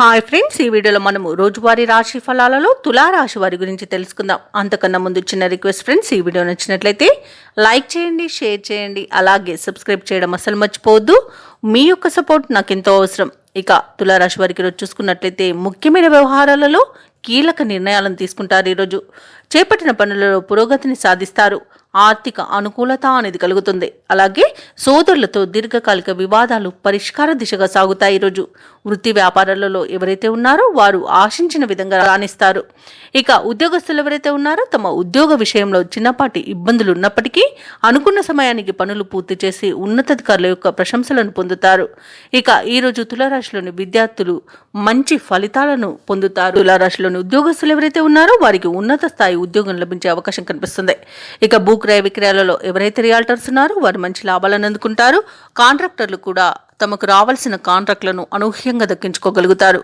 Hi friends, ఈ వీడియోలో మనము రోజువారీ రాశి ఫలాలలో తులారాశి వారి గురించి తెలుసుకుందాం. అంతకన్నా ముందు చిన్న రిక్వెస్ట్ ఫ్రెండ్స్, ఈ వీడియో నచ్చినట్లయితే లైక్ చేయండి, షేర్ చేయండి, అలాగే సబ్స్క్రైబ్ చేయడం అసలు మర్చిపోవద్దు. మీ యొక్క సపోర్ట్ నాకు ఎంతో అవసరం. ఇక తులారాశి వారికి రోజు చూసుకున్నట్లయితే ముఖ్యమైన వ్యవహారాలలో కీలక నిర్ణయాలను తీసుకుంటారు. ఈరోజు చేపట్టిన పనులలో పురోగతిని సాధిస్తారు. ఆర్థిక అనుకూలత అనేది కలుగుతుంది. అలాగే సోదరులతో దీర్ఘకాలిక వివాదాలు పరిష్కార దిశగా సాగుతాయి. ఈరోజు వృత్తి వ్యాపారాలలో ఎవరైతే ఉన్నారో వారు ఆశించిన విధంగా రాణిస్తారు. ఇక ఉద్యోగస్తులు ఎవరైతే ఉన్నారో తమ ఉద్యోగ విషయంలో చిన్నపాటి ఇబ్బందులు ఉన్నప్పటికీ అనుకున్న సమయానికి పనులు పూర్తి చేసి ఉన్నతాధికారుల యొక్క ప్రశంసలను పొందుతారు. ఇక ఈరోజు తులారాశిలోని విద్యార్థులు మంచి ఫలితాలను పొందుతారు. తులారాశిలోని ఉద్యోగస్తులు ఎవరైతే ఉన్నారో వారికి ఉన్నత స్థాయి ఉద్యోగం లభించే అవకాశం కనిపిస్తుంది. ఇక క్రయ విక్రయాలలో ఎవరైతే రియాల్టర్స్ ఉన్నారో వారు మంచి లాభాలను అందుకుంటారు. కాంట్రాక్టర్లు కూడా తమకు రావాల్సిన కాంట్రాక్టులను అనూహ్యంగా దక్కించుకోగలుగుతారు.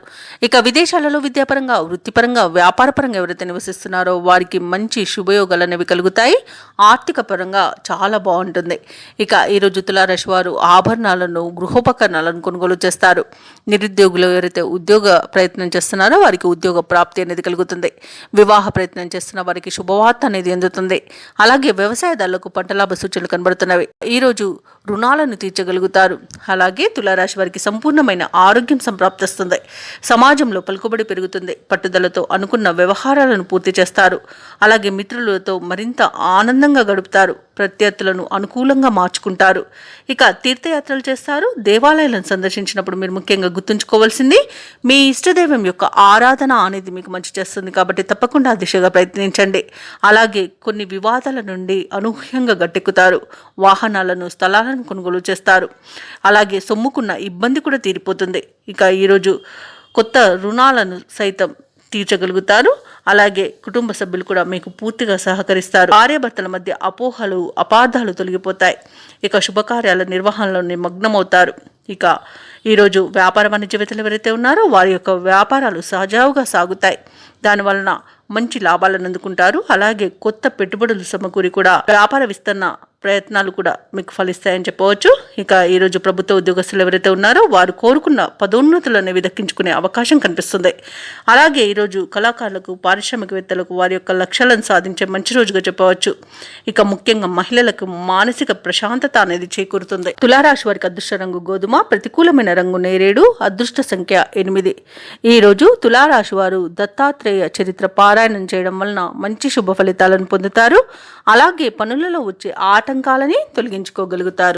ఇక విదేశాలలో విద్యాపరంగా, వృత్తిపరంగా, వ్యాపారపరంగా ఎవరైతే నివసిస్తున్నారో వారికి మంచి శుభయోగాలు అనేవి కలుగుతాయి. ఆర్థిక పరంగా చాలా బాగుంటుంది. ఇక ఈరోజు తులారాశి వారు ఆభరణాలను, గృహోపకరణాలను కొనుగోలు చేస్తారు. నిరుద్యోగులు ఎవరైతే ఉద్యోగ ప్రయత్నం చేస్తున్నారో వారికి ఉద్యోగ ప్రాప్తి అనేది కలుగుతుంది. వివాహ ప్రయత్నం చేస్తున్న వారికి శుభవార్త అనేది అందుతుంది. అలాగే వ్యవసాయదారులకు పంట లాభ సూచనలు కనబడుతున్నవి. ఈరోజు రుణాలను తీర్చగలుగుతారు. అలాగే తులారాశి వారికి సంపూర్ణమైన ఆరోగ్యం సంప్రాప్తిస్తుంది. సమాజంలో పలుకుబడి పెరుగుతుంది. పట్టుదలతో అనుకున్న వ్యవహారాలను పూర్తి చేస్తారు. అలాగే మిత్రులతో మరింత ఆనందంగా గడుపుతారు. ప్రత్యర్థులను అనుకూలంగా మార్చుకుంటారు. ఇక తీర్థయాత్రలు చేస్తారు. దేవాలయాలను సందర్శించినప్పుడు మీరు ముఖ్యంగా గుర్తుంచుకోవాల్సింది మీ ఇష్టదైవం యొక్క ఆరాధన అనేది మీకు మంచి చేస్తుంది. కాబట్టి తప్పకుండా ఆ దిశగా ప్రయత్నించండి. అలాగే కొన్ని వివాదాల నుండి అనూహ్యంగా గట్టెక్కుతారు. వాహనాలను, స్థలాలను కొనుగోలు చేస్తారు. అలాగే సొమ్ముకున్న ఇబ్బంది కూడా తీరిపోతుంది. ఇక ఈరోజు కొత్త రుణాలను సైతం తీర్చగలుగుతారు. అలాగే కుటుంబ సభ్యులు కూడా మీకు పూర్తిగా సహకరిస్తారు. భార్యాభర్తల మధ్య అపోహలు, అపార్థాలు తొలగిపోతాయి. ఇక శుభకార్యాల నిర్వహణలో నిమగ్నమవుతారు. ఇక ఈరోజు వ్యాపార వాణిజ్యవేత్తలు ఎవరైతే ఉన్నారో వారి యొక్క వ్యాపారాలు సజావుగా సాగుతాయి. దానివలన మంచి లాభాలను అందుకుంటారు. అలాగే కొత్త పెట్టుబడులు సమకూరి కూడా వ్యాపార విస్తరణ ప్రయత్నాలు కూడా మీకు ఫలిస్తాయని చెప్పవచ్చు. ఇక ఈరోజు ప్రభుత్వ ఉద్యోగస్తులు ఎవరైతే ఉన్నారో వారు కోరుకున్న పదోన్నతులు అనేవి దక్కించుకునే అవకాశం కనిపిస్తుంది. అలాగే ఈరోజు కళాకారులకు, పారిశ్రామికవేత్తలకు వారి యొక్క లక్ష్యాలను సాధించే మంచి రోజుగా చెప్పవచ్చు. ఇక ముఖ్యంగా మహిళలకు మానసిక ప్రశాంతత అనేది చేకూరుతుంది. తులారాశి వారికి అదృష్ట రంగు గోధుమ, ప్రతికూలమైన రంగు నేరేడు, అదృష్ట సంఖ్య 8. ఈరోజు తులారాశి వారు దత్తాత్రేయ చరిత్ర పారాయణం చేయడం వలన మంచి శుభ ఫలితాలను పొందుతారు. అలాగే పనులలో వచ్చే ఆటంకాలని తొలగించుకోగలుగుతారు.